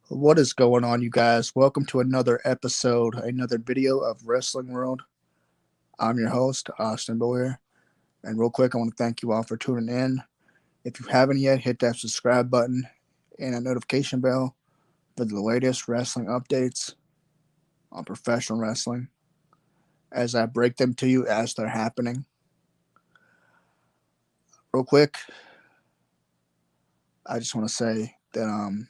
What is going on, you guys? Welcome to another episode, another video of Wrestling World. I'm your host, Austin Boyer. And real quick, I want to thank you all for tuning in. If you haven't yet, hit that subscribe button and a notification bell for the latest wrestling updates on professional wrestling as I break them to you as they're happening. Real quick, I just want to say that,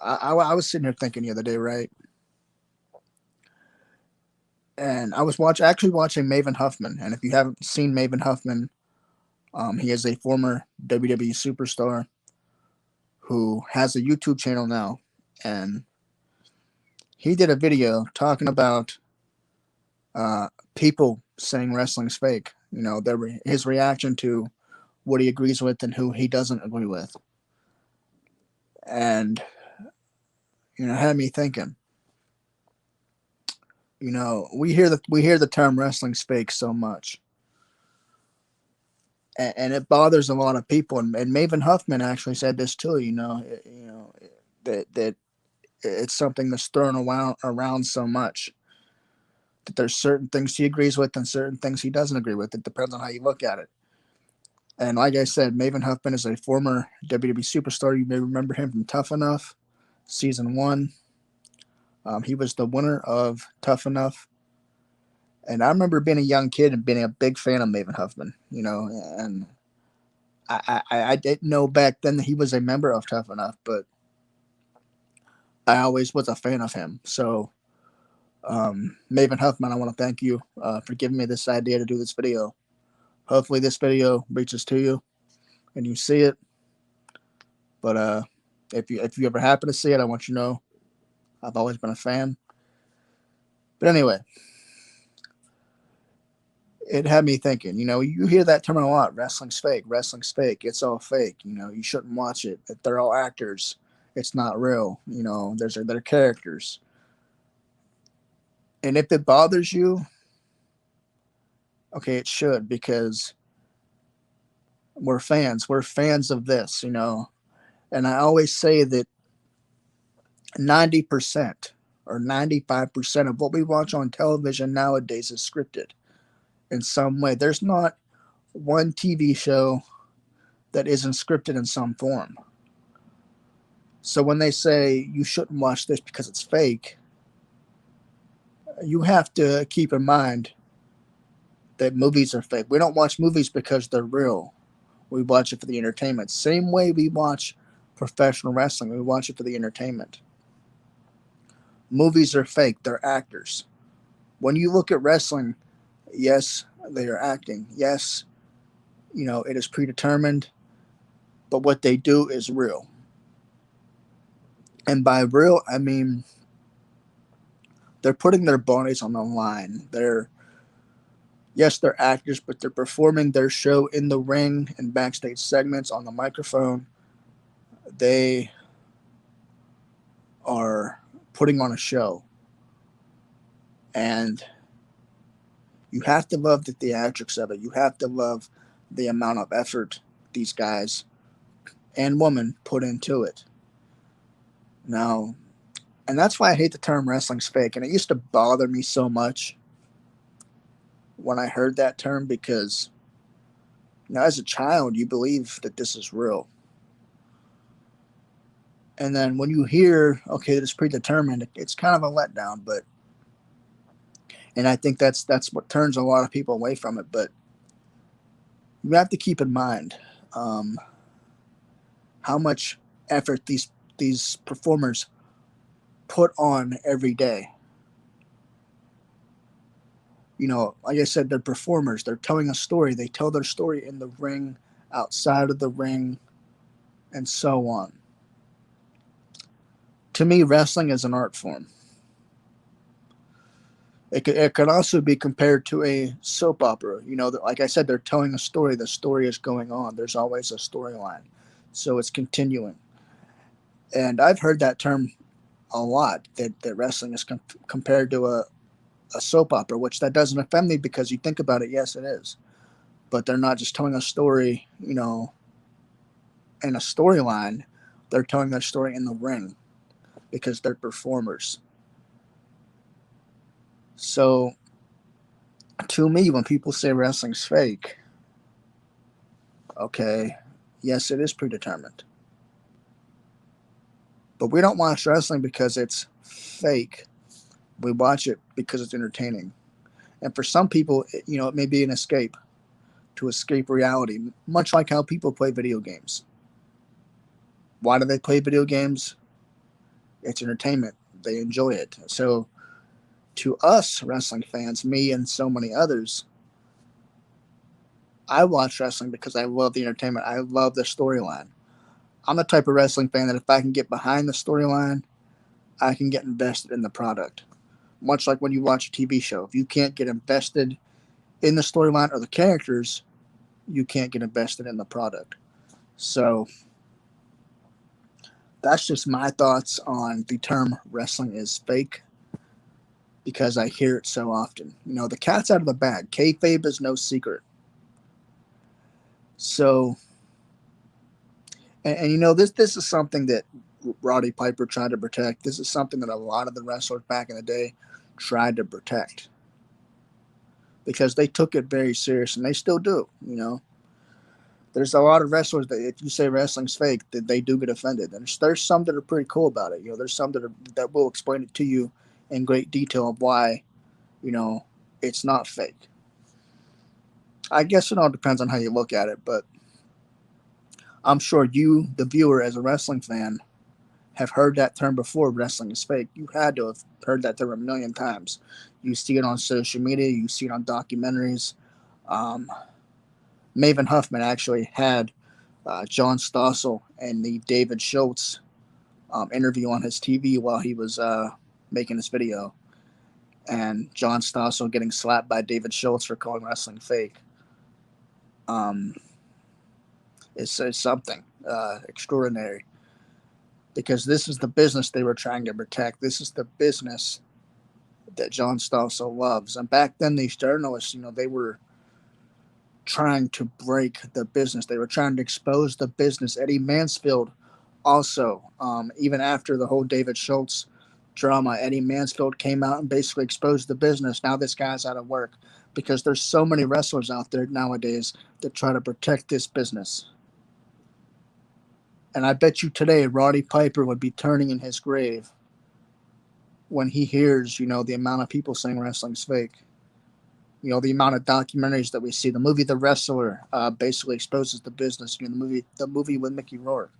I was sitting here thinking the other day, right? And I was actually watching Maven Huffman. And if you haven't seen Maven Huffman, he is a former WWE superstar who has a YouTube channel now, and he did a video talking about people saying wrestling's fake. His reaction to what he agrees with and who he doesn't agree with, and had me thinking. We hear the term wrestling's fake so much, and it bothers a lot of people. And Maven Huffman actually said this too. That it's something that's thrown around so much that there's certain things he agrees with and certain things he doesn't agree with. It depends on how you look at it. And like I said, Maven Huffman is a former WWE superstar. You may remember him from Tough Enough, season one. He was the winner of Tough Enough. And I remember being a young kid and being a big fan of Maven Huffman, and I didn't know back then that he was a member of Tough Enough, but I always was a fan of him. So, Maven Huffman, I want to thank you for giving me this idea to do this video. Hopefully, this video reaches to you and you see it. But if you ever happen to see it, I want you to know I've always been a fan. But anyway, it had me thinking. You hear that term a lot: wrestling's fake, wrestling's fake. It's all fake. You shouldn't watch it. They're all actors. It's not real. They're characters. And if it bothers you, okay, it should, because we're fans. We're fans of this. And I always say that 90% or 95% of what we watch on television nowadays is scripted in some way. There's not one TV show that isn't scripted in some form. So when they say you shouldn't watch this because it's fake, you have to keep in mind that movies are fake. We don't watch movies because they're real. We watch it for the entertainment. Same way we watch professional wrestling, we watch it for the entertainment. Movies are fake, they're actors. When you look at wrestling, yes, they are acting. Yes, it is predetermined, but what they do is real. And by real, I mean they're putting their bodies on the line. They're actors, but they're performing their show in the ring and backstage segments on the microphone. They are putting on a show. And you have to love the theatrics of it. You have to love the amount of effort these guys and women put into it. Now, and that's why I hate the term wrestling's fake. And it used to bother me so much when I heard that term because, as a child, you believe that this is real. And then when you hear, okay, that it's predetermined, it's kind of a letdown. And I think that's what turns a lot of people away from it. But you have to keep in mind um, how much effort these performers put on every day. Like I said, they're performers. They're telling a story. They tell their story in the ring, outside of the ring, and so on. To me, wrestling is an art form. It could also be compared to a soap opera. Like I said, they're telling a story. The story is going on. There's always a storyline. So it's continuing. And I've heard that term a lot, that wrestling is compared to a soap opera, which that doesn't offend me because you think about it, yes, it is. But they're not just telling a story, in a storyline. They're telling their story in the ring because they're performers. So, to me, when people say wrestling's fake, okay, yes, it is predetermined. But we don't watch wrestling because it's fake. We watch it because it's entertaining. And for some people, it may be an escape to escape reality, much like how people play video games. Why do they play video games? It's entertainment. They enjoy it. So, to us wrestling fans, me and so many others, I watch wrestling because I love the entertainment. I love the storyline. I'm the type of wrestling fan that if I can get behind the storyline, I can get invested in the product. Much like when you watch a TV show, if you can't get invested in the storyline or the characters, you can't get invested in the product. So that's just my thoughts on the term wrestling is fake because I hear it so often. The cat's out of the bag. Kayfabe is no secret. So, and this is something that Roddy Piper tried to protect. This is something that a lot of the wrestlers back in the day tried to protect because they took it very serious, and they still do. There's a lot of wrestlers that if you say wrestling's fake, that they do get offended. And there's some that are pretty cool about it. There's some that will explain it to you in great detail of why, it's not fake. I guess it all depends on how you look at it, but I'm sure you, the viewer, as a wrestling fan, have heard that term before. Wrestling is fake. You had to have heard that term a million times. You see it on social media. You see it on documentaries. Um, Maven Huffman actually had John Stossel and the David Schultz interview on his TV while he was making this video. And John Stossel getting slapped by David Schultz for calling wrestling fake. It's something extraordinary because this is the business they were trying to protect. This is the business that John Stossel loves. And back then, these journalists, they were trying to break the business. They were trying to expose the business. Eddie Mansfield also, even after the whole David Schultz drama, Eddie Mansfield came out and basically exposed the business. Now this guy's out of work because there's so many wrestlers out there nowadays that try to protect this business. And I bet you today Roddy Piper would be turning in his grave when he hears, the amount of people saying wrestling's fake. The amount of documentaries that we see. The movie The Wrestler basically exposes the business. The movie with Mickey Rourke.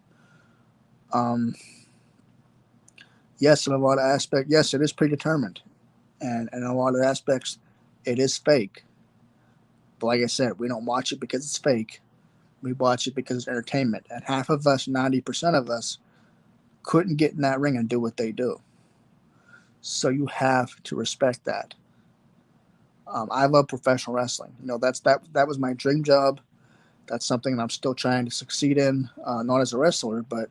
Yes, in a lot of aspects, yes, it is predetermined, and in a lot of aspects, it is fake. But like I said, we don't watch it because it's fake. We watch it because it's entertainment. And half of us, 90% of us, couldn't get in that ring and do what they do. So you have to respect that. I love professional wrestling. That was my dream job. That's something that I'm still trying to succeed in. Not as a wrestler, but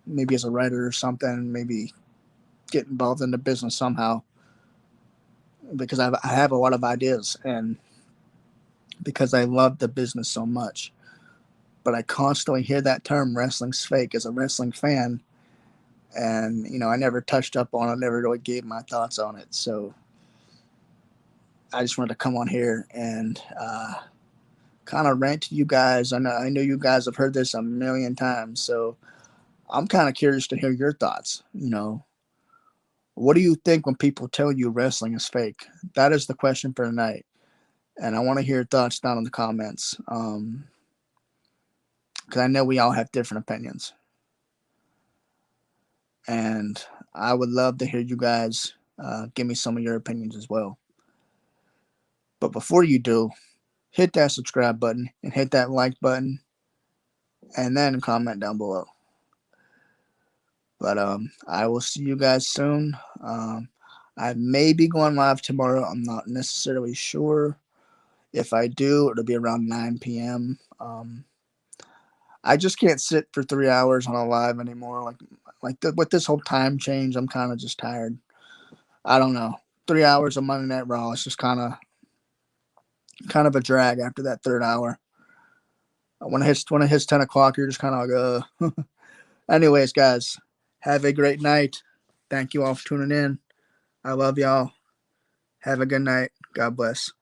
maybe as a writer or something. Maybe get involved in the business somehow. Because I have a lot of ideas, and because I love the business so much. But I constantly hear that term "wrestling's fake" as a wrestling fan, and I never touched up on it. Never really gave my thoughts on it. So I just wanted to come on here and kind of rant to you guys. I know you guys have heard this a million times, so I'm kind of curious to hear your thoughts. What do you think when people tell you wrestling is fake? That is the question for tonight, and I want to hear your thoughts down in the comments. Because I know we all have different opinions, and I would love to hear you guys give me some of your opinions as well. But before you do, hit that subscribe button and hit that like button, and then comment down below. But I will see you guys soon. I may be going live tomorrow. I'm not necessarily sure. If I do, it'll be around 9 p.m. I just can't sit for 3 hours on a live anymore. With this whole time change, I'm kind of just tired. I don't know. 3 hours of Monday Night Raw. It's just kind of a drag after that third hour. When it hits 10 o'clock, you're just kind of like, Anyways, guys, have a great night. Thank you all for tuning in. I love y'all. Have a good night. God bless.